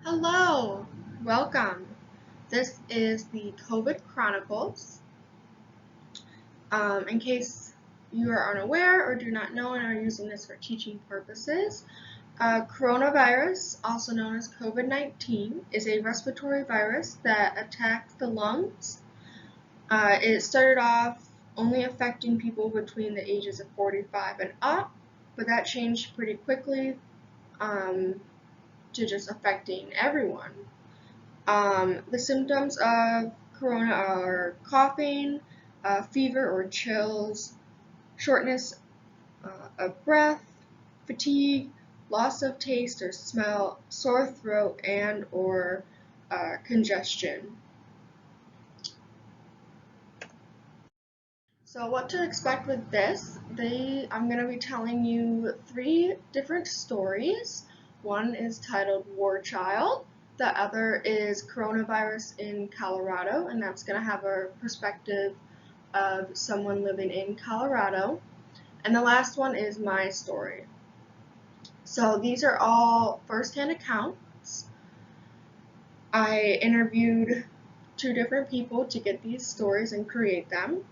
Hello, welcome. This is the COVID Chronicles. In case you are unaware or do not know and are using this for teaching purposes, coronavirus, also known as COVID-19, is a respiratory virus that attacks the lungs. It started off only affecting people between the ages of 45 and up, but that changed pretty quickly to just affecting everyone. The symptoms of corona are coughing, fever or chills, shortness of breath, fatigue, loss of taste or smell, sore throat, and or congestion. So what to expect with this? I'm going to be telling you 3 different stories. One is titled War Child. The other is Coronavirus in Colorado, and that's going to have a perspective of someone living in Colorado. And the last one is my story. So these are all first-hand accounts. I interviewed 2 different people to get these stories and create them,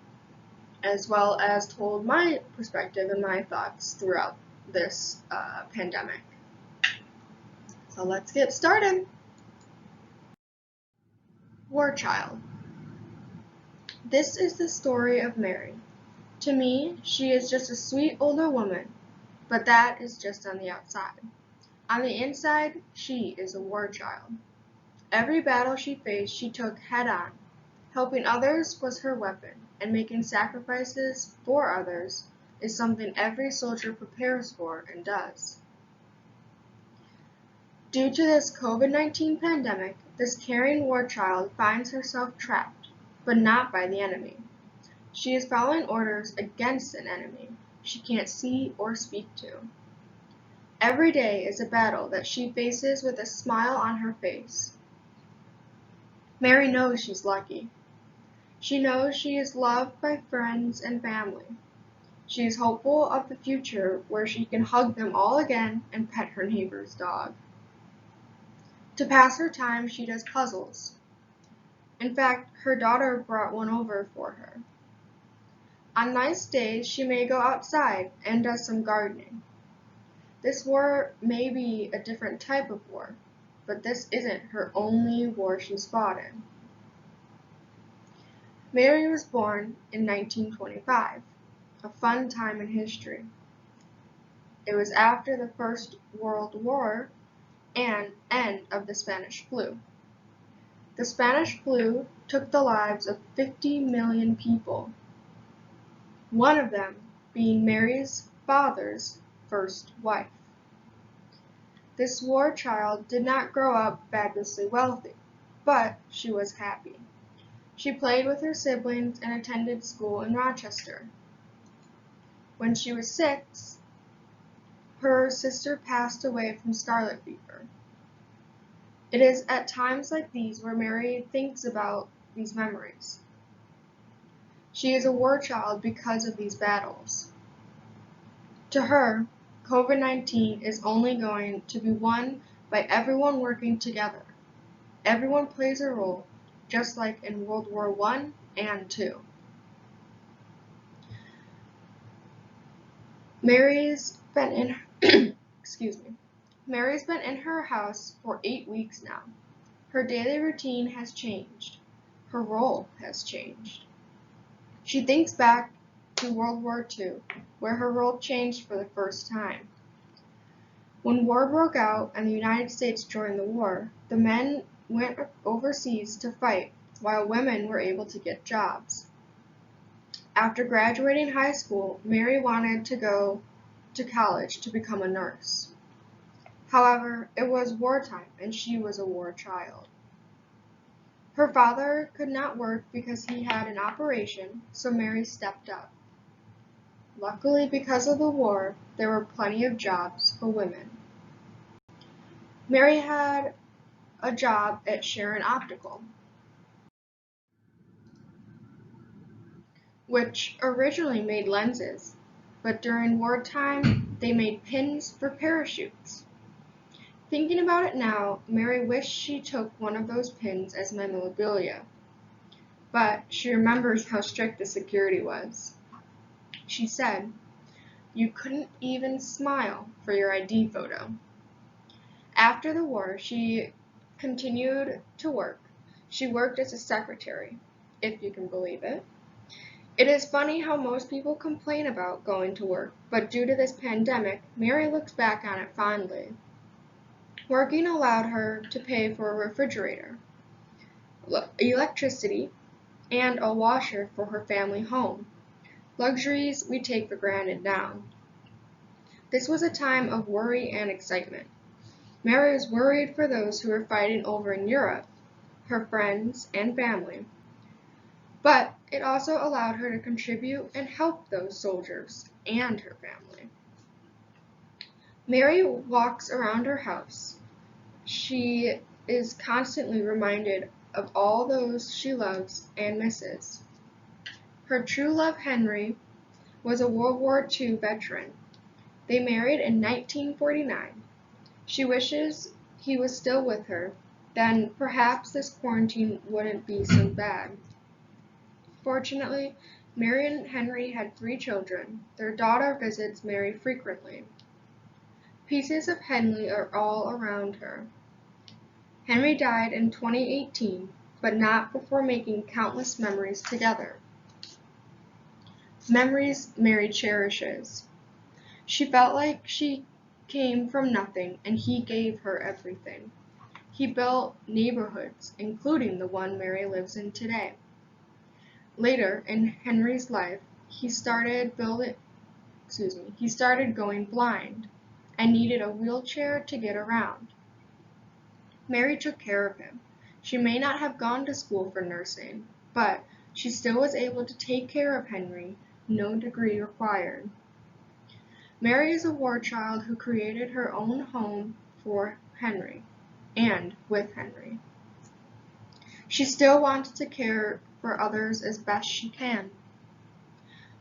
as well as told my perspective and my thoughts throughout this pandemic. So let's get started. War Child. This is the story of Mary. To me, she is just a sweet older woman, but that is just on the outside. On the inside, she is a war child. Every battle she faced, she took head on. Helping others was her weapon, and making sacrifices for others is something every soldier prepares for and does. Due to this COVID-19 pandemic, this caring war child finds herself trapped, but not by the enemy. She is following orders against an enemy she can't see or speak to. Every day is a battle that she faces with a smile on her face. Mary knows she's lucky. She knows she is loved by friends and family. She is hopeful of the future where she can hug them all again and pet her neighbor's dog. To pass her time, she does puzzles. In fact, her daughter brought one over for her. On nice days, she may go outside and does some gardening. This war may be a different type of war, but this isn't her only war she's fought in. Mary was born in 1925, a fun time in history. It was after the First World War and end of the Spanish flu. The Spanish flu took the lives of 50 million people, one of them being Mary's father's first wife. This war child did not grow up fabulously wealthy, but she was happy. She played with her siblings and attended school in Rochester. When she was 6, her sister passed away from scarlet fever. It is at times like these where Mary thinks about these memories. She is a war child because of these battles. To her, COVID-19 is only going to be won by everyone working together. Everyone plays a role, just like in World War I and II. Mary's been in Mary's been in her house for 8 weeks now. Her daily routine has changed. Her role has changed. She thinks back to World War II, where her role changed for the first time. When war broke out and the United States joined the war, the men went overseas to fight, while women were able to get jobs. After graduating high school, Mary wanted to go to college to become a nurse. However, it was wartime and she was a war child. Her father could not work because he had an operation, so Mary stepped up. Luckily, because of the war, there were plenty of jobs for women. Mary had a job at Sharon Optical, which originally made lenses, but during wartime they made pins for parachutes. Thinking about it now, Mary wished she took one of those pins as memorabilia, but she remembers how strict the security was. She said, "You couldn't even smile for your ID photo." After the war, she continued to work. She worked as a secretary, if you can believe it. It is funny how most people complain about going to work, but due to this pandemic, Mary looks back on it fondly. Working allowed her to pay for a refrigerator, electricity, and a washer for her family home, luxuries we take for granted now. This was a time of worry and excitement. Mary was worried for those who were fighting over in Europe, her friends and family, but it also allowed her to contribute and help those soldiers and her family. Mary walks around her house. She is constantly reminded of all those she loves and misses. Her true love, Henry, was a World War II veteran. They married in 1949. She wishes he was still with her, then perhaps this quarantine wouldn't be so bad. Fortunately, Mary and Henry had 3 children. Their daughter visits Mary frequently. Pieces of Henry are all around her. Henry died in 2018, but not before making countless memories together. Memories Mary cherishes. She felt like she came from nothing and he gave her everything. He built neighborhoods, including the one Mary lives in today. Later in Henry's life, he started going blind and needed a wheelchair to get around. Mary took care of him. She may not have gone to school for nursing, but she still was able to take care of Henry, no degree required. Mary is a war child who created her own home for Henry and with Henry. She still wants to care for others as best she can.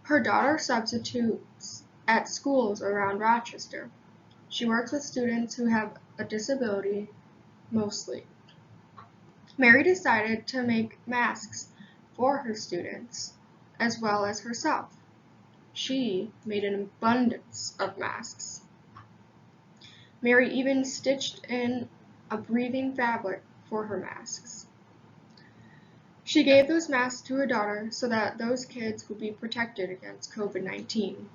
Her daughter substitutes at schools around Rochester. She works with students who have a disability, mostly. Mary decided to make masks for her students, as well as herself. She made an abundance of masks. Mary even stitched in a breathing fabric for her masks. She gave those masks to her daughter so that those kids would be protected against COVID-19.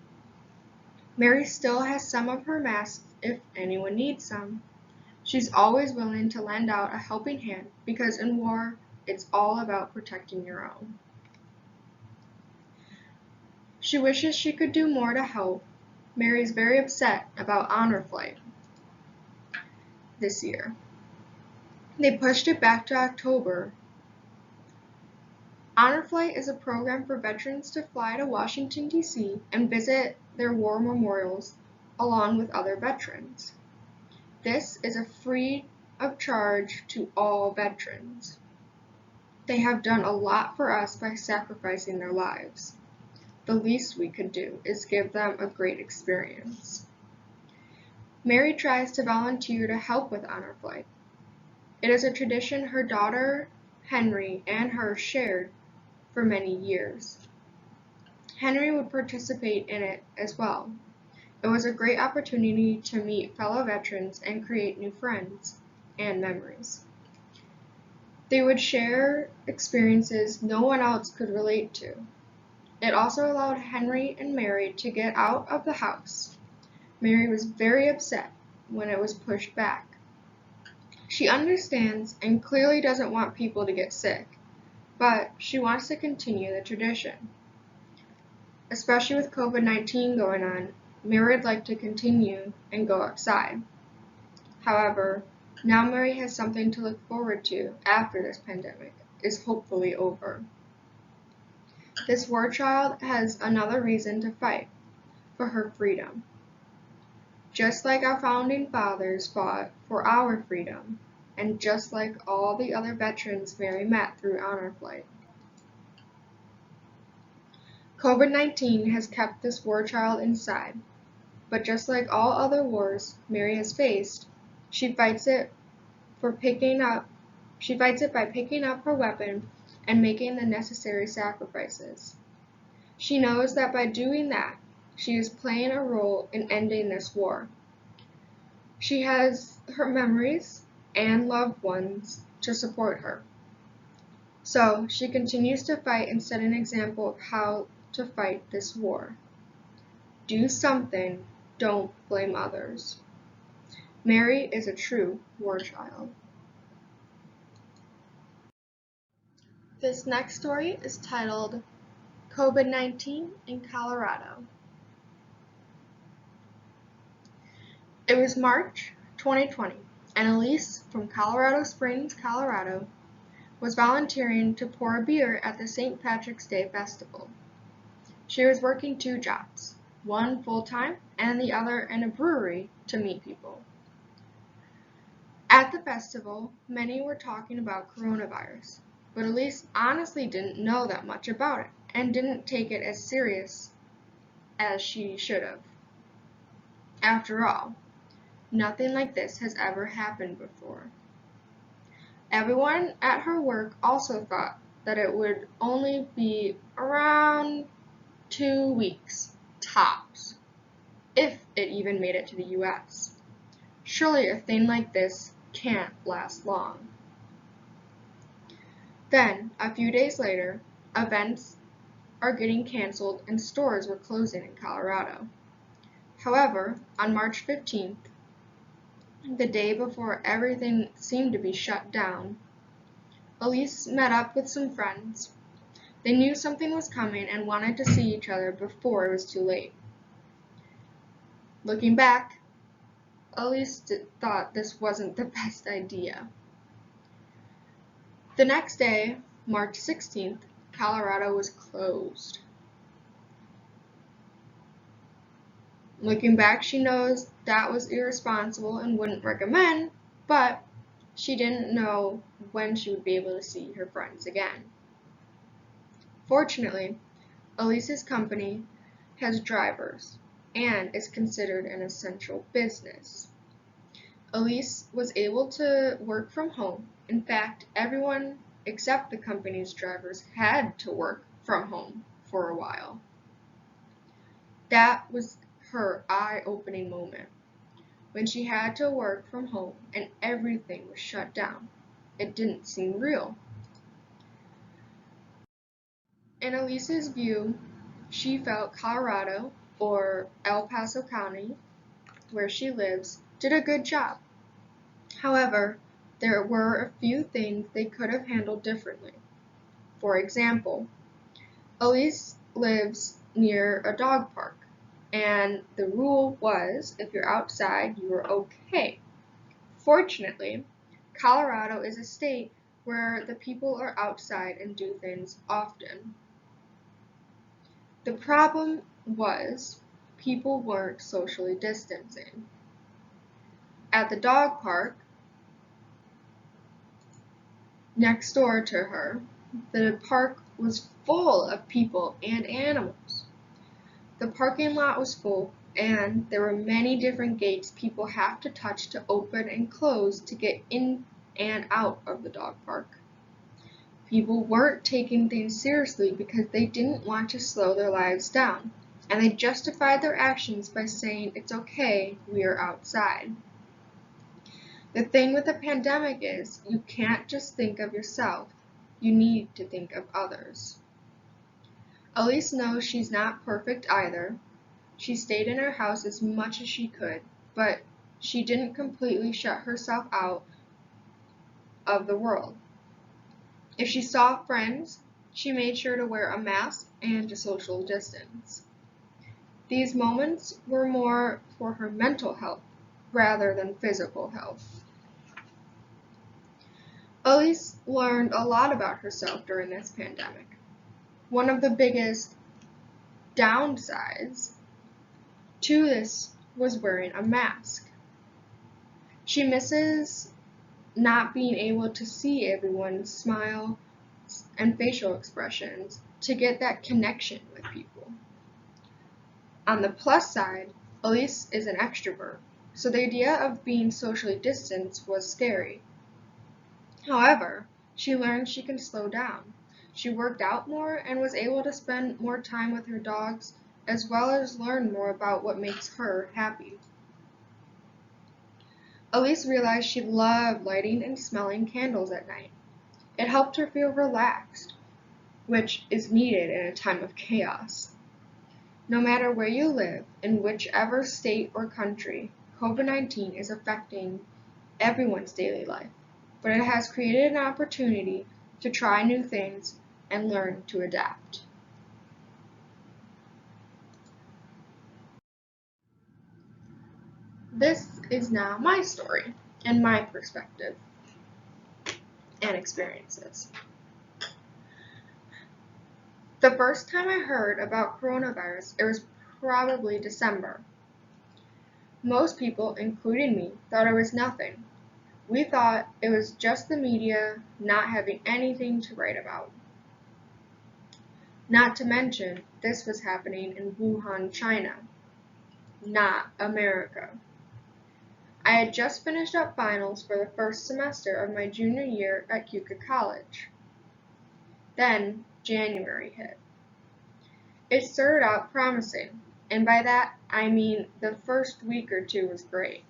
Mary still has some of her masks if anyone needs some. She's always willing to lend out a helping hand because in war, it's all about protecting your own. She wishes she could do more to help. Mary's very upset about Honor Flight this year. They pushed it back to October. Honor Flight is a program for veterans to fly to Washington, D.C. and visit their war memorials along with other veterans. This is a free of charge to all veterans. They have done a lot for us by sacrificing their lives. The least we could do is give them a great experience. Mary tries to volunteer to help with Honor Flight. It is a tradition her daughter, Henry, and her shared for many years. Henry would participate in it as well. It was a great opportunity to meet fellow veterans and create new friends and memories. They would share experiences no one else could relate to. It also allowed Henry and Mary to get out of the house. Mary was very upset when it was pushed back. She understands and clearly doesn't want people to get sick, but she wants to continue the tradition. Especially with COVID-19 going on, Mary would like to continue and go outside. However, now Mary has something to look forward to after this pandemic is hopefully over. This war child has another reason to fight, for her freedom. Just like our founding fathers fought for our freedom, and just like all the other veterans Mary met through Honor Flight. COVID-19 has kept this war child inside, but just like all other wars Mary has faced, She fights it for picking up She fights it by picking up her weapon and making the necessary sacrifices. She knows that by doing that, she is playing a role in ending this war. She has her memories and loved ones to support her. So she continues to fight and set an example of how to fight this war. Do something, don't blame others. Mary is a true war child. This next story is titled COVID-19 in Colorado. It was March 2020, and Elise from Colorado Springs, Colorado, was volunteering to pour beer at the St. Patrick's Day Festival. She was working 2 jobs, one full-time and the other in a brewery to meet people. At the festival, many were talking about coronavirus, but Elise honestly didn't know that much about it and didn't take it as serious as she should have. After all, nothing like this has ever happened before. Everyone at her work also thought that it would only be around 2 weeks, tops, if it even made it to the US. Surely a thing like this can't last long. Then, a few days later, events are getting canceled and stores were closing in Colorado. However, on March 15th, the day before everything seemed to be shut down, Elise met up with some friends. They knew something was coming and wanted to see each other before it was too late. Looking back, Elise thought this wasn't the best idea. The next day, March 16th, Colorado was closed. Looking back, she knows that was irresponsible and wouldn't recommend, but she didn't know when she would be able to see her friends again. Fortunately, Elise's company has drivers and is considered an essential business. Elise was able to work from home. In fact, everyone except the company's drivers had to work from home for a while. That was her eye-opening moment, when she had to work from home and everything was shut down. It didn't seem real. In Elise's view, she felt Colorado, or El Paso County, where she lives, did a good job. However, there were a few things they could have handled differently. For example, Elise lives near a dog park, and the rule was if you're outside, you were okay. Fortunately, Colorado is a state where the people are outside and do things often. The problem was people weren't socially distancing. At the dog park, next door to her, the park was full of people and animals. The parking lot was full, and there were many different gates people have to touch to open and close to get in and out of the dog park. People weren't taking things seriously because they didn't want to slow their lives down, and they justified their actions by saying, "It's okay, we are outside." The thing with the pandemic is, you can't just think of yourself, you need to think of others. Elise knows she's not perfect either. She stayed in her house as much as she could, but she didn't completely shut herself out of the world. If she saw friends, she made sure to wear a mask and to social distance. These moments were more for her mental health rather than physical health. Elise learned a lot about herself during this pandemic. One of the biggest downsides to this was wearing a mask. She misses not being able to see everyone's smile and facial expressions to get that connection with people. On the plus side, Elise is an extrovert, so the idea of being socially distanced was scary. However, she learned she can slow down. She worked out more and was able to spend more time with her dogs, as well as learn more about what makes her happy. Elise realized she loved lighting and smelling candles at night. It helped her feel relaxed, which is needed in a time of chaos. No matter where you live, in whichever state or country, COVID-19 is affecting everyone's daily life, but it has created an opportunity to try new things and learn to adapt. This is now my story and my perspective and experiences. The first time I heard about coronavirus, it was probably December. Most people, including me, thought it was nothing. We thought it was just the media not having anything to write about. Not to mention, this was happening in Wuhan, China, not America. I had just finished up finals for the first semester of my junior year at Keuka College. Then January hit. It started out promising, and by that I mean the first week or two was great.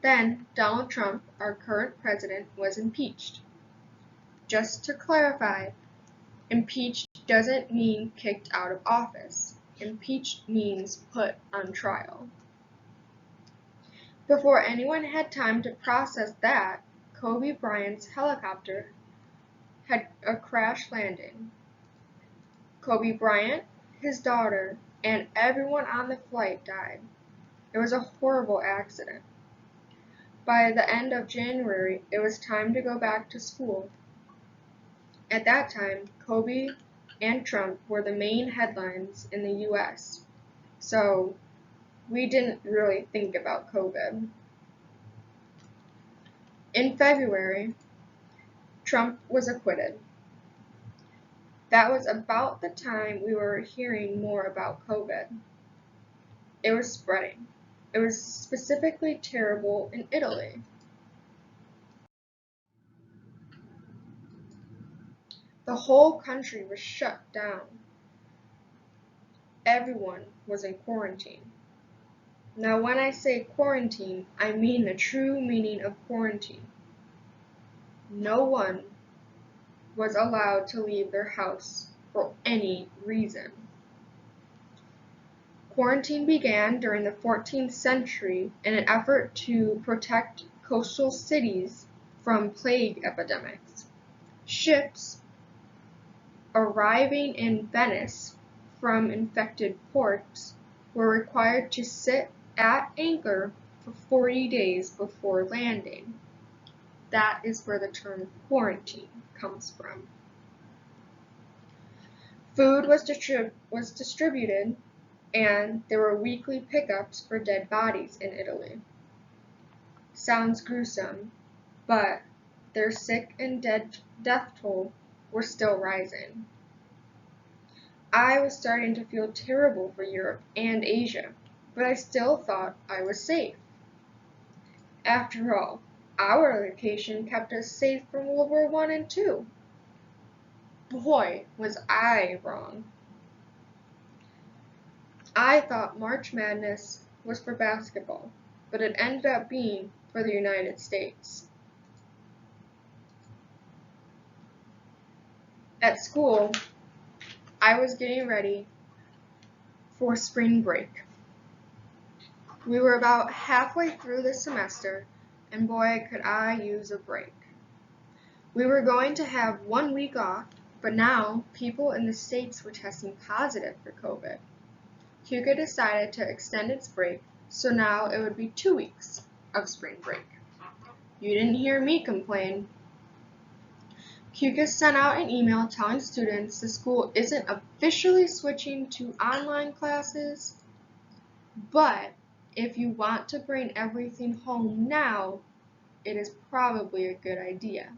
Then Donald Trump, our current president, was impeached. Just to clarify, impeached doesn't mean kicked out of office. Impeached means put on trial. Before anyone had time to process that, Kobe Bryant's helicopter had a crash landing. Kobe Bryant, his daughter, and everyone on the flight died. It was a horrible accident. By the end of January, it was time to go back to school. At that time, Kobe and Trump were the main headlines in the US, so we didn't really think about COVID. In February, Trump was acquitted. That was about the time we were hearing more about COVID. It was spreading. It was specifically terrible in Italy. The whole country was shut down. Everyone was in quarantine. Now, when I say quarantine, I mean the true meaning of quarantine. No one was allowed to leave their house for any reason. Quarantine began during the 14th century in an effort to protect coastal cities from plague epidemics. Ships arriving in Venice from infected ports were required to sit at anchor for 40 days before landing. That is where the term quarantine comes from. Food was distributed, and there were weekly pickups for dead bodies in Italy. Sounds gruesome, but their sick and death toll were still rising. I was starting to feel terrible for Europe and Asia, but I still thought I was safe. After all, our location kept us safe from World War I and II. Boy, was I wrong. I thought March Madness was for basketball, but it ended up being for the United States. At school, I was getting ready for spring break. We were about halfway through the semester, and boy, could I use a break. We were going to have 1 week off, but now people in the States were testing positive for COVID. Keuka decided to extend its break, so now it would be 2 weeks of spring break. You didn't hear me complain. Keuka sent out an email telling students the school isn't officially switching to online classes, but if you want to bring everything home now, it is probably a good idea.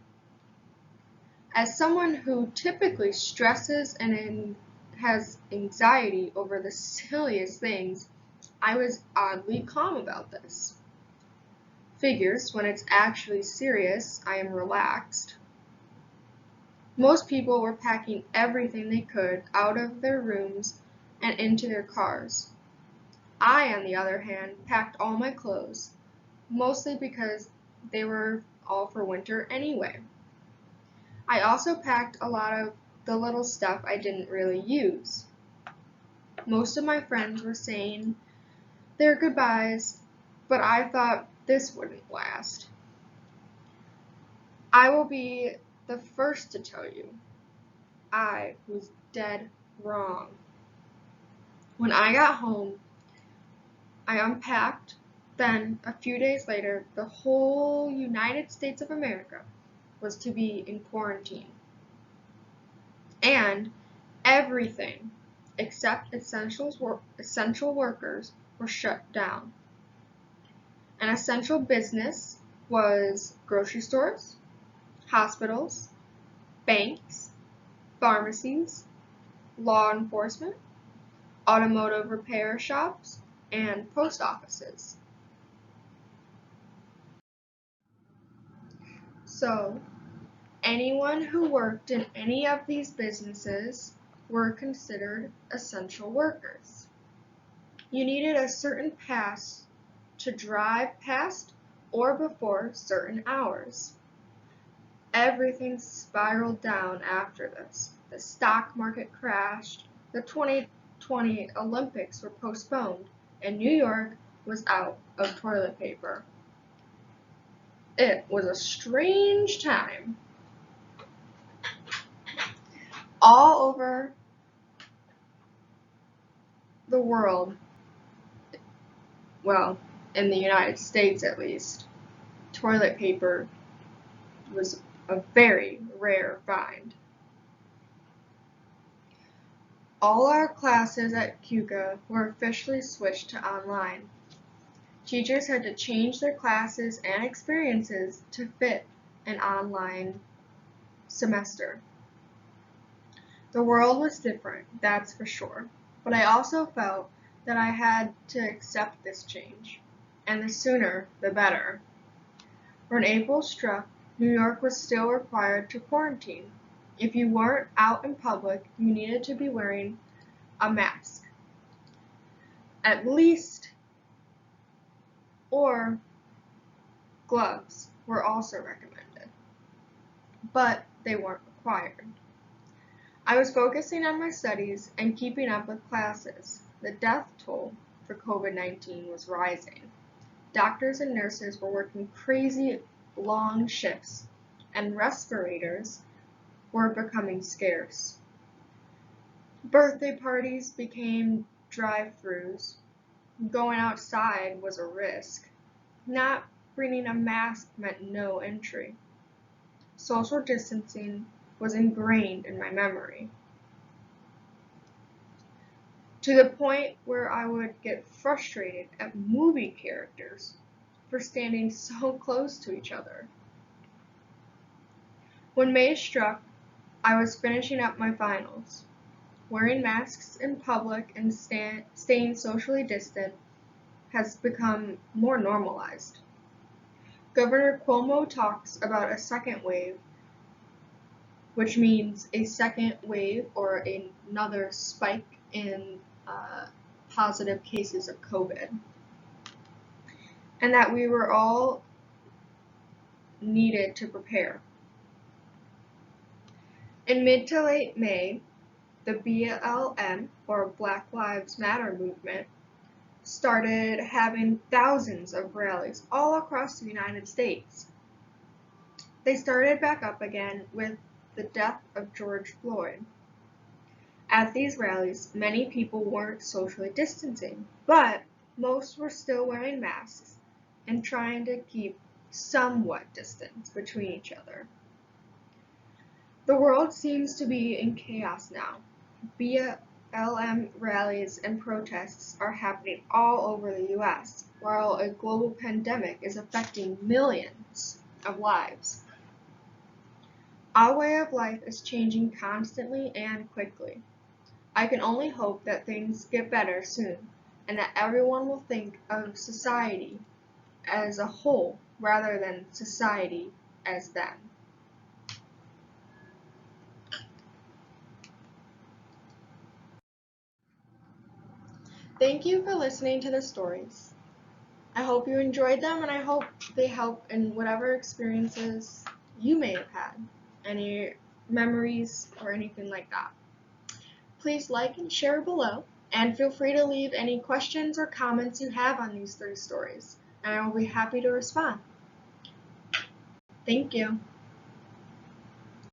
As someone who typically stresses and has anxiety over the silliest things, I was oddly calm about this. Figures, when it's actually serious, I am relaxed. Most people were packing everything they could out of their rooms and into their cars. I, on the other hand, packed all my clothes, mostly because they were all for winter anyway. I also packed a lot of the little stuff I didn't really use. Most of my friends were saying their goodbyes, but I thought this wouldn't last. I will be the first to tell you, I was dead wrong. When I got home, I unpacked. Then, a few days later, the whole United States of America was to be in quarantine. And everything except essential workers were shut down. An essential business was grocery stores, hospitals, banks, pharmacies, law enforcement, automotive repair shops, and post offices. So, anyone who worked in any of these businesses were considered essential workers. You needed a certain pass to drive past or before certain hours. Everything spiraled down after this. The stock market crashed, the 2020 Olympics were postponed, and New York was out of toilet paper. It was a strange time. All over the world, well, in the United States at least, toilet paper was a very rare find. All our classes at CUCA were officially switched to online. Teachers had to change their classes and experiences to fit an online semester. The world was different, that's for sure, but I also felt that I had to accept this change, and the sooner the better. When April struck, New York was still required to quarantine. If you weren't out in public, you needed to be wearing a mask, at least, or gloves were also recommended, but they weren't required. I was focusing on my studies and keeping up with classes. The death toll for COVID-19 was rising. Doctors and nurses were working crazy long shifts, and respirators were becoming scarce. Birthday parties became drive-thrus. Going outside was a risk. Not bringing a mask meant no entry. Social distancing was ingrained in my memory, to the point where I would get frustrated at movie characters for standing so close to each other. When May struck, I was finishing up my finals. Wearing masks in public and staying socially distant has become more normalized. Governor Cuomo talks about a second wave, which means a second wave or another spike in positive cases of COVID, and that we were all needed to prepare. In mid to late May, the BLM, or Black Lives Matter movement, started having thousands of rallies all across the United States. They started back up again with the death of George Floyd. At these rallies, many people weren't socially distancing, but most were still wearing masks and trying to keep somewhat distance between each other. The world seems to be in chaos now. BLM rallies and protests are happening all over the US, while a global pandemic is affecting millions of lives. Our way of life is changing constantly and quickly. I can only hope that things get better soon, and that everyone will think of society as a whole rather than society as them. Thank you for listening to the stories. I hope you enjoyed them, and I hope they help in whatever experiences you may have had, any memories or anything like that. Please like and share below, and feel free to leave any questions or comments you have on these 3 stories, and I will be happy to respond. Thank you.